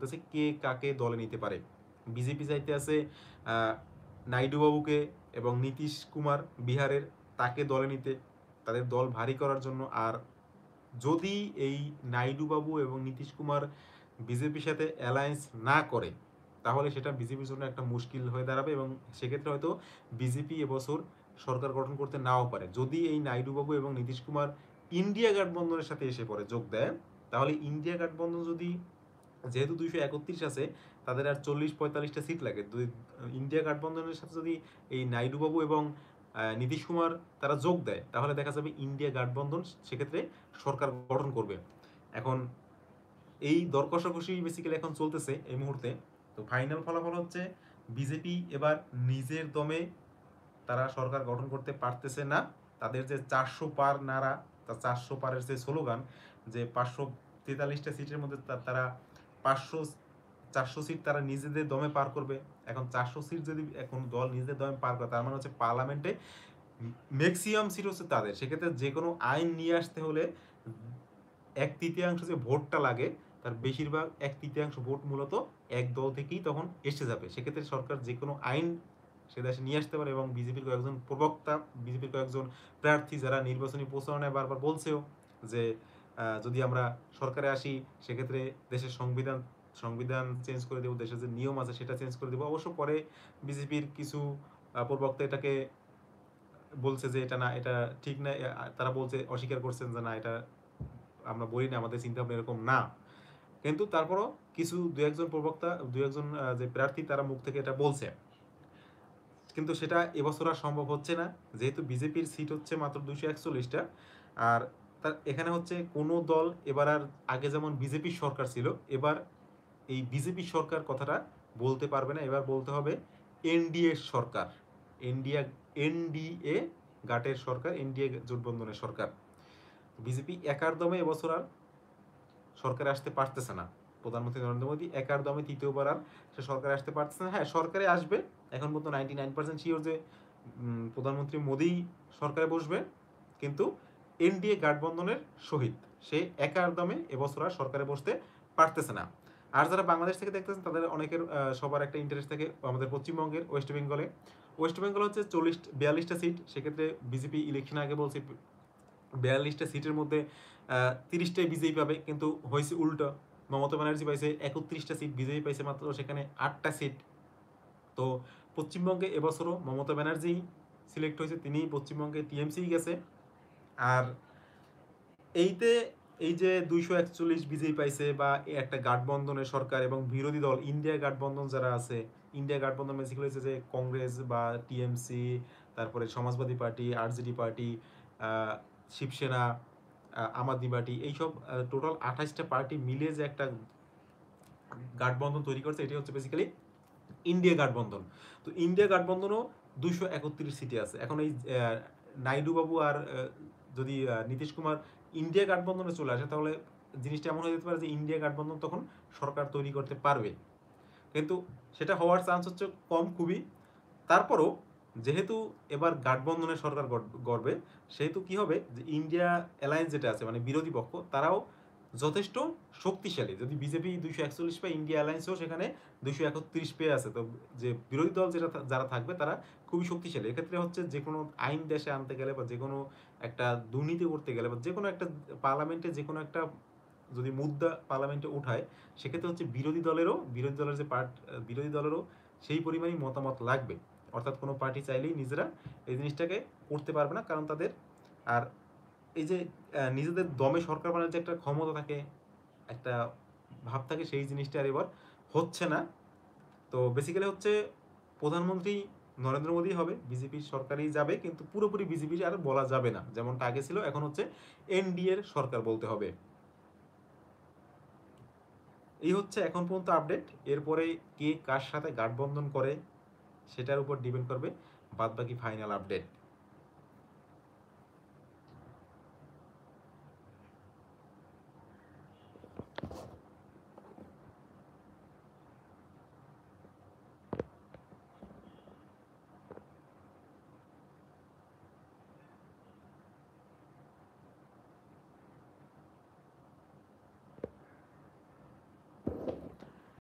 দেখতেছে কে কাকে দলে নিতে পারে। বিজেপি চাইতে আছে নাইডু বাবুকে এবং নীতিশ কুমার বিহারের, তাকে দলে নিতে, তাদের দল ভারী করার জন্য। আর যদি এই নাইডু বাবু এবং নীতিশ কুমার বিজেপির সাথে অ্যালায়েন্স না করে, তাহলে সেটা বিজেপির জন্য একটা মুশকিল হয়ে দাঁড়াবে এবং সেক্ষেত্রে হয়তো বিজেপি এবছর সরকার গঠন করতে নাও পারে। যদি এই নাইডু বাবু এবং নীতিশ কুমার ইন্ডিয়া গঠবন্ধনের সাথে এসে পড়ে, যোগ দেয়, তাহলে ইন্ডিয়া গঠবন্ধন যদি, যেহেতু 231 আছে, তাদের আর 40-45টা সিট লাগে, ইন্ডিয়া গঠবন্ধনের সাথে যদি এই নাইডু বাবু এবং নীতিশ কুমার তারা যোগ দেয়, তাহলে দেখা যাবে ইন্ডিয়া গঠবন্ধন সেক্ষেত্রে সরকার গঠন করবে। এখন এই দর কষাকষি বেসিক্যালি এখন চলতেছে এই মুহূর্তে। তো ফাইনাল ফলাফল হচ্ছে বিজেপি এবার নিজের দমে তারা সরকার গঠন করতে পারতেছে না। তাদের যে 400 পার নারা, তা 400 পারের যে স্লোগান, যে 543টা সিটের মধ্যে তারা 400 সিট তারা নিজেদের দমে পার করবে। এখন 400 সিট যদি এখন দল নিজেদের দমে পার করে, তার মানে হচ্ছে পার্লামেন্টে ম্যাক্সিমাম সিট হচ্ছে তাদের। সেক্ষেত্রে যে কোনো আইন নিয়ে আসতে হলে 1/3 যে ভোটটা লাগে, তার বেশিরভাগ 1/3 ভোট মূলত এক দল থেকেই তখন এসে যাবে। সেক্ষেত্রে সরকার যে কোনো আইন সে দেশে নিয়ে আসতে পারে। এবং বিজেপির কয়েকজন প্রবক্তা, বিজেপির কয়েকজন প্রার্থী যারা নির্বাচনী প্রচারণায় বারবার বলছেও যে যদি আমরা সরকারে আসি, সেক্ষেত্রে দেশের সংবিধান চেঞ্জ করে দেবো, দেশের যে নিয়ম আছে সেটা চেঞ্জ করে দেবো। অবশ্য পরে বিজেপির কিছু প্রবক্তা এটাকে বলছে যে এটা না, এটা ঠিক না। তারা বলছে, অস্বীকার করছেন যে না, এটা আমরা বলি না, আমাদের চিন্তা ভাবনা এরকম না। কিন্তু তারপরও কিছু দু একজন প্রবক্তা, দু একজন যে প্রার্থী, তারা মুখ থেকে এটা বলছে। কিন্তু সেটা এবছর আর সম্ভব হচ্ছে না, যেহেতু বিজেপির সিট হচ্ছে মাত্র 241টা। আর তার এখানে হচ্ছে কোনো দল এবার আর, আগে যেমন বিজেপির সরকার ছিল, এবার এই বিজেপির সরকার কথাটা বলতে পারবে না। এবার বলতে হবে এনডিএ সরকার, এনডিএ এনডিএ গাটের সরকার, এনডিএ জোটবন্ধনের সরকার। বিজেপি একার দমে এবছর আর সরকারে আসতে পারতেছে না। প্রধানমন্ত্রী নরেন্দ্র মোদী একার দমে তৃতীয়বার আর সে সরকারে আসতে পারতেছে না। হ্যাঁ, সরকারে আসবে, এখন পর্যন্ত 99% শিওর যে প্রধানমন্ত্রী মোদী সরকারে বসবে, কিন্তু এনডিএ গাঠবন্ধনের সহিত সে একার দমে এবছর আর সরকারে বসতে পারতেছে না। আর যারা বাংলাদেশ থেকে দেখতেছেন, তাদের অনেকের সবার একটা ইন্টারেস্ট থাকে আমাদের পশ্চিমবঙ্গের ওয়েস্ট বেঙ্গলে। ওয়েস্ট বেঙ্গল হচ্ছে 42টা সিট। সেক্ষেত্রে বিজেপি ইলেকশন আগে বলছে 42টা সিটের মধ্যে 30টাই বিজেপি পাবে, কিন্তু হয়েছে উল্টো। মমতা ব্যানার্জি পাইছে 31টা সিট, বিজেপি পাইছে মাত্র সেখানে 8টা সিট। তো পশ্চিমবঙ্গে এবছরও মমতা ব্যানার্জি সিলেক্ট হয়েছে, তিনি পশ্চিমবঙ্গে টিএমসি গেছে। আর এইতে এই যে 241 বিজেপি পাইছে, বা একটা গাঠবন্ধনের সরকার এবং বিরোধী দল ইন্ডিয়া গাঠবন্ধন যারা আছে, ইন্ডিয়া গাঠবন্ধন বেসিক্যালি হয়েছে যে কংগ্রেস বা টিএমসি, তারপরে Samajwadi party, RJD party, Shiv Sena, Aam Aadmi party, এইসব টোটাল 28টা পার্টি মিলে যে একটা গাঠবন্ধন তৈরি করছে, এটি হচ্ছে বেসিক্যালি ইন্ডিয়া গাঠবন্ধন। তো ইন্ডিয়া গাঠবন্ধনও 231 সিটে আছে। এখন এই নাইডু বাবু আর যদি নীতিশ কুমার ইন্ডিয়া গাঠবন্ধনে চলে আসে, তাহলে জিনিসটা এমন হয়ে যেতে পারে যে ইন্ডিয়া গাঠবন্ধন তখন সরকার তৈরি করতে পারবে, কিন্তু সেটা হওয়ার চান্স হচ্ছে কম খুবই। তারপরও যেহেতু এবার গাঠবন্ধনের সরকার গড়বে, সেহেতু কি হবে যে ইন্ডিয়া অ্যালায়েন্স যেটা আছে, মানে বিরোধী পক্ষ, তারাও যথেষ্ট শক্তিশালী। যদি বিজেপি 241 পায়, ইন্ডিয়া অ্যালায়েন্সও সেখানে 231 পেয়ে আছে। তো যে বিরোধী দল যারা থাকবে, তারা খুবই শক্তিশালী। এক্ষেত্রে হচ্ছে যে কোনো আইন দেশে আনতে গেলে, বা যে কোনো একটা দুর্নীতি করতে গেলে, বা যে কোনো একটা পার্লামেন্টে যে কোনো একটা যদি মুদ্রা পার্লামেন্টে উঠায়, সেক্ষেত্রে হচ্ছে বিরোধী দলেরও সেই পরিমাণই মতামত লাগবে। অর্থাৎ কোনো পার্টি চাইলেই নিজেরা এই জিনিসটাকে করতে পারবে না, কারণ তাদের আর এই যে নিজেদের দমে সরকার বানানোর যে একটা ক্ষমতা থাকে, একটা ভাব থাকে, সেই জিনিসটা আর এবার হচ্ছে না। তো বেসিক্যালি হচ্ছে প্রধানমন্ত্রী নরেন্দ্র মোদী হবে, বিজেপির সরকারই যাবে, কিন্তু পুরোপুরি বিজেপি আর বলা যাবে না, যেমনটা আগে ছিল। এখন হচ্ছে এনডিএ এর সরকার বলতে হবে। এই হচ্ছে এখন পর্যন্ত আপডেট। এরপরে কে কার সাথে গাঠবন্ধন করে, সেটার উপর ডিপেন্ড করবে বাদবাকি ফাইনাল আপডেট।